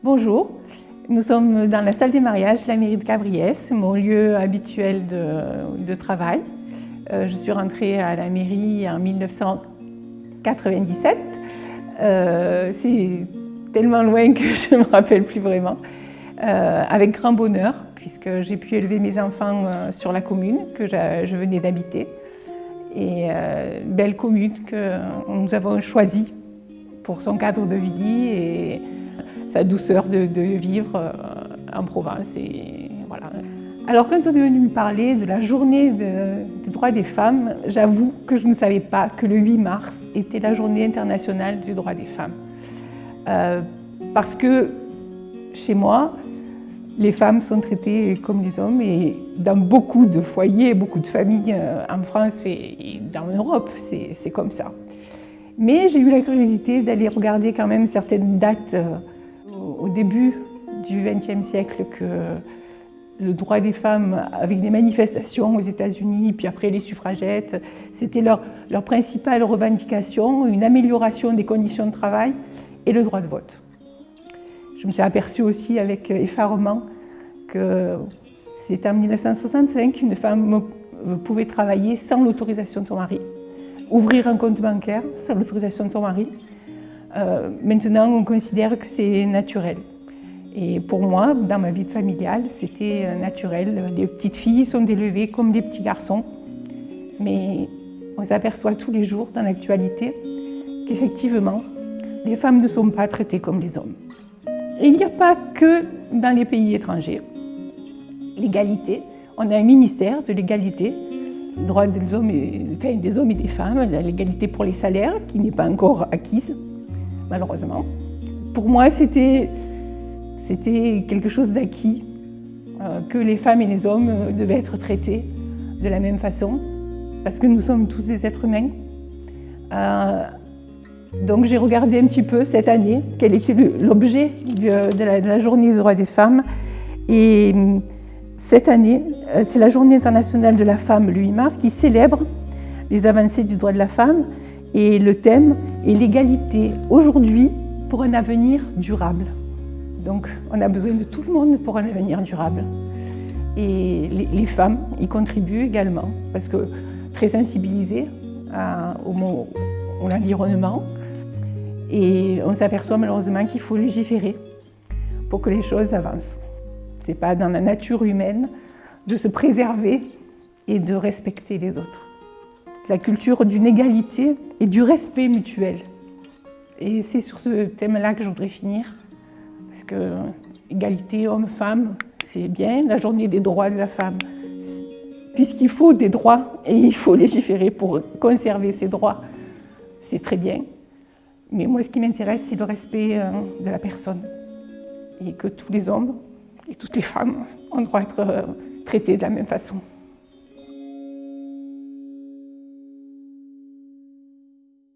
Bonjour, nous sommes dans la salle des mariages de la mairie de Cabriès, mon lieu habituel de travail. Je suis rentrée à la mairie en 1997. C'est tellement loin que je ne me rappelle plus vraiment. Avec grand bonheur, puisque j'ai pu élever mes enfants sur la commune que je venais d'habiter. Et belle commune que nous avons choisie pour son cadre de vie et sa douceur de vivre en Provence. Et voilà. Alors quand on est venu me parler de la journée des droits des femmes, j'avoue que je ne savais pas que le 8 mars était la journée internationale du droit des femmes. Parce que chez moi, les femmes sont traitées comme les hommes et dans beaucoup de foyers, beaucoup de familles en France et dans l'Europe, c'est comme ça. Mais j'ai eu la curiosité d'aller regarder quand même certaines dates au début du XXe siècle que le droit des femmes, avec des manifestations aux États-Unis, puis après les suffragettes, c'était leur principale revendication, une amélioration des conditions de travail et le droit de vote. Je me suis aperçue aussi avec effarement que c'était en 1965 qu'une femme pouvait travailler sans l'autorisation de son mari, ouvrir un compte bancaire sans l'autorisation de son mari. Maintenant, on considère que c'est naturel. Et pour moi, dans ma vie familiale, c'était naturel. Les petites filles sont élevées comme les petits garçons. Mais on s'aperçoit tous les jours dans l'actualité qu'effectivement, les femmes ne sont pas traitées comme les hommes. Et il n'y a pas que dans les pays étrangers. L'égalité, on a un ministère de l'égalité, droits des hommes et des femmes, l'égalité pour les salaires, qui n'est pas encore acquise, malheureusement. Pour moi, c'était quelque chose d'acquis, que les femmes et les hommes devaient être traités de la même façon, parce que nous sommes tous des êtres humains. Donc j'ai regardé un petit peu cette année quel était l'objet de la journée des droits des femmes. Et cette année, c'est la journée internationale de la femme, le 8 mars, qui célèbre les avancées du droit de la femme. Et le thème est l'égalité aujourd'hui pour un avenir durable. Donc on a besoin de tout le monde pour un avenir durable. Et les femmes y contribuent également, parce que très sensibilisées à l'environnement. Et on s'aperçoit malheureusement qu'il faut légiférer pour que les choses avancent. Ce n'est pas dans la nature humaine de se préserver et de respecter les autres. La culture d'une égalité et du respect mutuel. Et c'est sur ce thème-là que je voudrais finir. Parce que égalité homme-femme, c'est bien. La journée des droits de la femme, puisqu'il faut des droits et il faut légiférer pour conserver ces droits, c'est très bien. Mais moi, ce qui m'intéresse, c'est le respect de la personne. Et que tous les hommes et toutes les femmes ont droit d'être traités de la même façon.